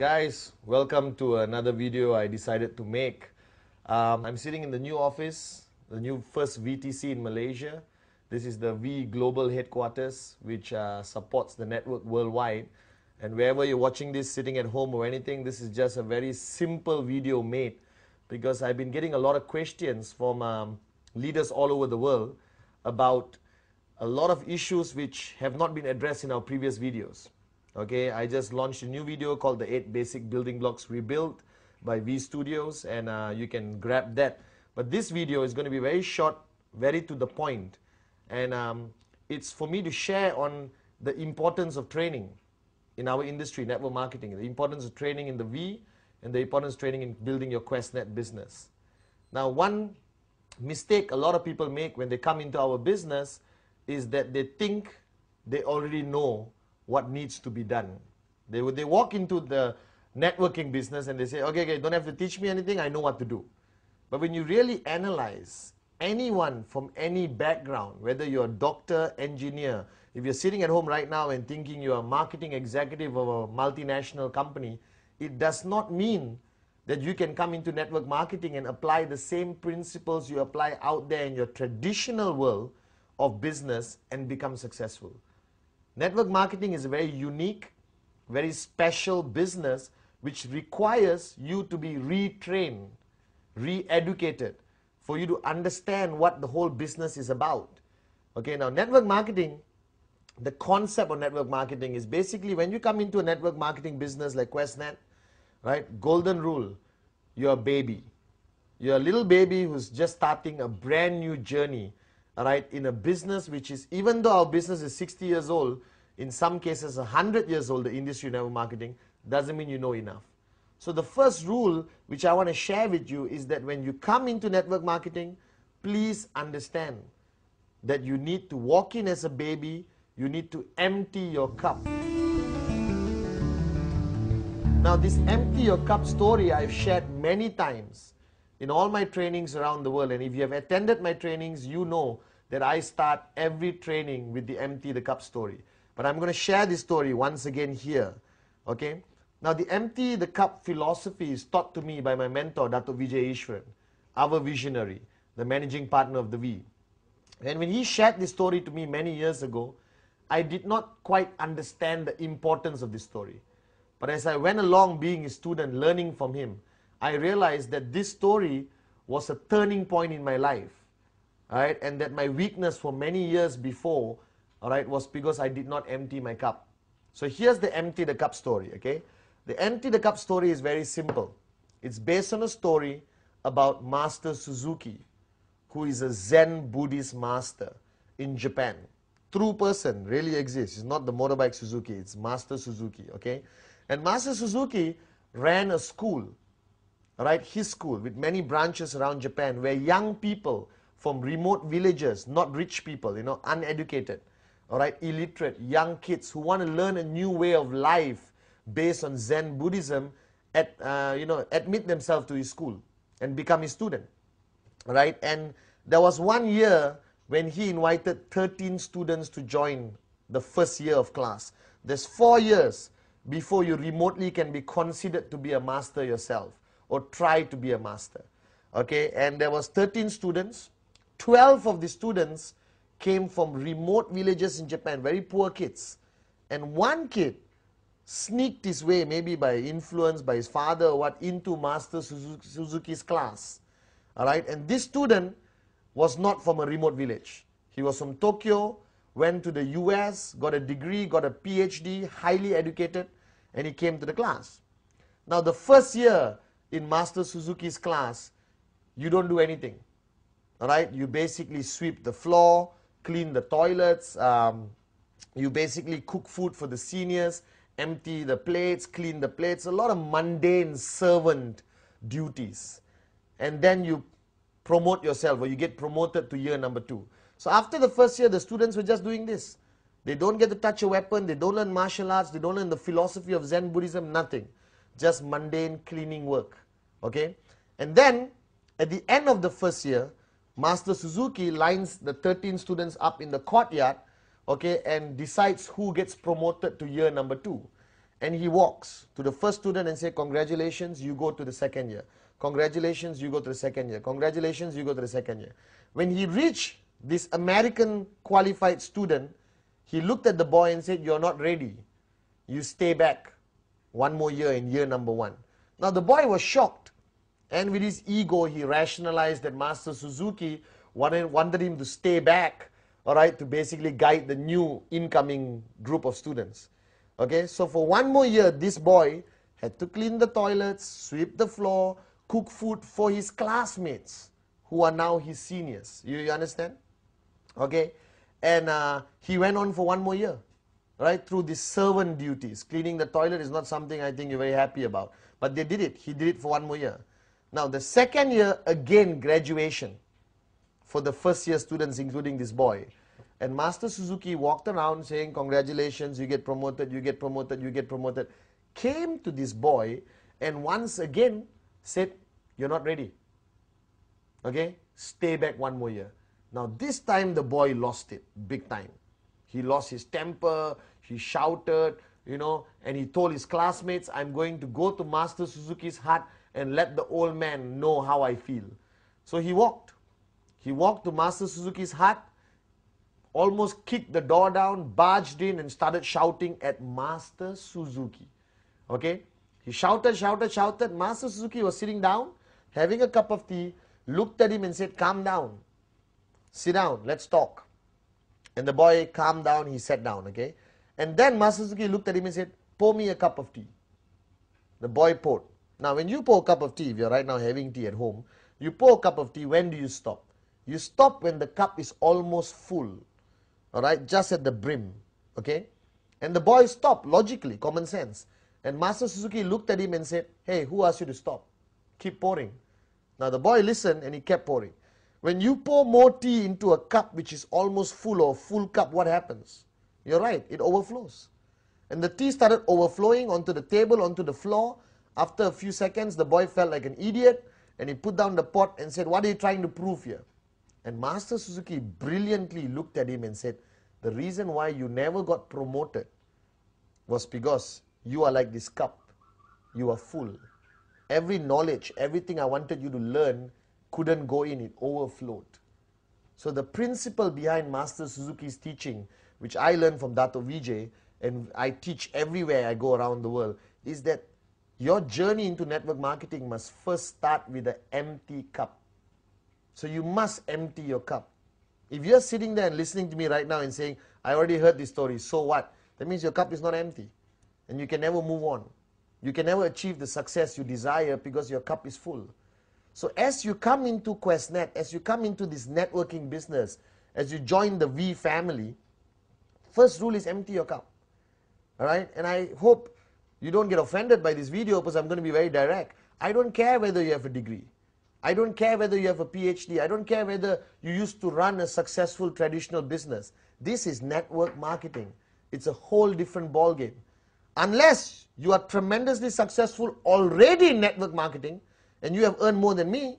Guys, welcome to another video I decided to make. I'm sitting in the new office, the new first VTC in Malaysia. This is the V Global Headquarters, which supports the network worldwide. And wherever you're watching this, sitting at home or anything, this is just a very simple video made because I've been getting a lot of questions from leaders all over the world about a lot of issues which have not been addressed in our previous videos. Okay, I just launched a new video called the 8 Basic Building Blocks Rebuilt by V Studios, and you can grab that. But this video is going to be very short, very to the point, and it's for me to share on the importance of training in our industry, network marketing, the importance of training in the V, and the importance of training in building your QuestNet business. Now, one mistake a lot of people make when they come into our business is that they think they already know what needs to be done. They walk into the networking business and they say, okay, don't have to teach me anything, I know what to do. But when you really analyze anyone from any background, whether you're a doctor, engineer, if you're sitting at home right now and thinking you're a marketing executive of a multinational company, it does not mean that you can come into network marketing and apply the same principles you apply out there in your traditional world of business and become successful. Network marketing is a very unique, very special business which requires you to be retrained, re-educated, for you to understand what the whole business is about. Okay, now network marketing, the concept of network marketing is basically when you come into a network marketing business like QuestNet, right, golden rule, you're a baby. You're a little baby who's just starting a brand new journey, all right, in a business which is, even though our business is 60 years old, in some cases 100 years old, the industry of network marketing, doesn't mean you know enough. So the first rule which I want to share with you is that when you come into network marketing, please understand that you need to walk in as a baby, you need to empty your cup. Now this empty your cup story I've shared many times in all my trainings around the world, and if you have attended my trainings, you know that I start every training with the empty the cup story. But I'm going to share this story once again here. Okay? Now the empty the cup philosophy is taught to me by my mentor, Dato Vijay Ishwaran, our visionary, the managing partner of the V. And when he shared this story to me many years ago, I did not quite understand the importance of this story. But as I went along being a student, learning from him, I realized that this story was a turning point in my life, all right, and that my weakness for many years before, all right, was because I did not empty my cup. So here's the empty the cup story, okay? The empty the cup story is very simple. It's based on a story about Master Suzuki, who is a Zen Buddhist master in Japan. True person, really exists. It's not the motorbike Suzuki, it's Master Suzuki, okay? And Master Suzuki ran a school, all right, his school with many branches around Japan where young people from remote villages, not rich people, you know, uneducated, all right, illiterate, young kids who want to learn a new way of life based on Zen Buddhism, admit themselves to his school and become his student, all right? And there was one year when he invited 13 students to join the first year of class. There's 4 years before you remotely can be considered to be a master yourself or try to be a master, okay? And there was 13 students. 12 of the students came from remote villages in Japan, very poor kids. And one kid sneaked his way, maybe by influence by his father or what, into Master Suzuki's class, all right? And this student was not from a remote village. He was from Tokyo, went to the US, got a degree, got a PhD, highly educated, and he came to the class. Now the first year in Master Suzuki's class, you don't do anything, all right? You basically sweep the floor, clean the toilets, you basically cook food for the seniors, empty the plates, clean the plates, a lot of mundane servant duties. And then you promote yourself, or you get promoted to year number 2. So after the first year, the students were just doing this. They don't get to touch a weapon, they don't learn martial arts, they don't learn the philosophy of Zen Buddhism, nothing. Just mundane cleaning work, okay? And then, at the end of the first year, Master Suzuki lines the 13 students up in the courtyard, okay, and decides who gets promoted to year number 2. and he walks to the first student and say, congratulations, you go to the second year. Congratulations, you go to the second year. Congratulations, you go to the second year. When he reached this American qualified student, he looked at the boy and said, you're not ready. You stay back one more year in year number 1. Now the boy was shocked, and with his ego he rationalized that Master Suzuki wanted him to stay back, all right, to basically guide the new incoming group of students. Okay, so for one more year this boy had to clean the toilets, sweep the floor, cook food for his classmates who are now his seniors. You understand? Okay, and he went on for one more year, right, through these servant duties. Cleaning the toilet is not something I think you're very happy about, but they did it. He did it for one more year. Now the second year, again graduation for the first year students, including this boy. And Master Suzuki walked around saying, congratulations, you get promoted, you get promoted, you get promoted. Came to this boy and once again said, you're not ready. Okay, stay back one more year. Now this time the boy lost it big time. He lost his temper, he shouted, you know, and he told his classmates, I'm going to go to Master Suzuki's hut and let the old man know how I feel. So he walked. He walked to Master Suzuki's hut, almost kicked the door down, barged in and started shouting at Master Suzuki. Okay? He shouted, shouted, shouted. Master Suzuki was sitting down, having a cup of tea, looked at him and said, calm down. Sit down, let's talk. And the boy calmed down, he sat down, okay? And then Master Suzuki looked at him and said, pour me a cup of tea. The boy poured. Now when you pour a cup of tea, if you're right now having tea at home, you pour a cup of tea, when do you stop? You stop when the cup is almost full. Alright, just at the brim, okay? And the boy stopped, logically, common sense. And Master Suzuki looked at him and said, hey, who asked you to stop? Keep pouring. Now the boy listened and he kept pouring. When you pour more tea into a cup which is almost full or full cup, what happens? You're right, it overflows. And the tea started overflowing onto the table, onto the floor. After a few seconds, the boy felt like an idiot and he put down the pot and said, what are you trying to prove here? And Master Suzuki brilliantly looked at him and said, the reason why you never got promoted was because you are like this cup. You are full. Every knowledge, everything I wanted you to learn couldn't go in, it overflowed. So the principle behind Master Suzuki's teaching, which I learned from Dato Vijay, and I teach everywhere I go around the world, is that your journey into network marketing must first start with an empty cup. So you must empty your cup. If you're sitting there and listening to me right now and saying, I already heard this story, so what? That means your cup is not empty. And you can never move on. You can never achieve the success you desire because your cup is full. So as you come into QuestNet, as you come into this networking business, as you join the V family, first rule is empty your cup. Alright? And I hope you don't get offended by this video because I'm going to be very direct. I don't care whether you have a degree. I don't care whether you have a PhD. I don't care whether you used to run a successful traditional business. This is network marketing. It's a whole different ballgame. Unless you are tremendously successful already in network marketing and you have earned more than me,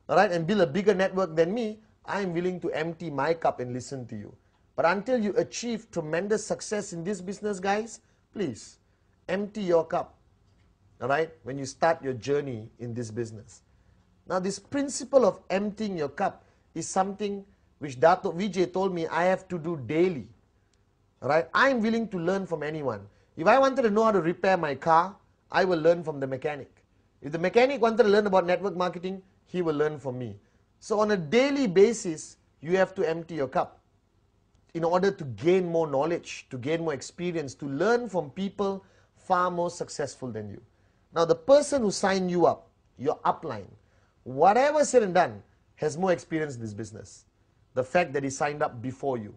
all right, and build a bigger network than me, I am willing to empty my cup and listen to you. But until you achieve tremendous success in this business, guys, please empty your cup, all right, when you start your journey in this business. Now this principle of emptying your cup is something which Dato Vijay told me I have to do daily. Alright, I'm willing to learn from anyone. If I wanted to know how to repair my car, I will learn from the mechanic. If the mechanic wanted to learn about network marketing, he will learn from me. So on a daily basis, you have to empty your cup in order to gain more knowledge, to gain more experience, to learn from people far more successful than you. Now the person who signed you up, your upline, whatever said and done, has more experience in this business. The fact that he signed up before you.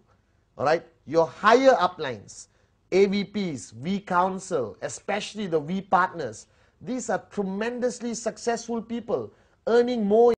Alright, your higher uplines, AVPs, V Council, especially the V partners, these are tremendously successful people, earning more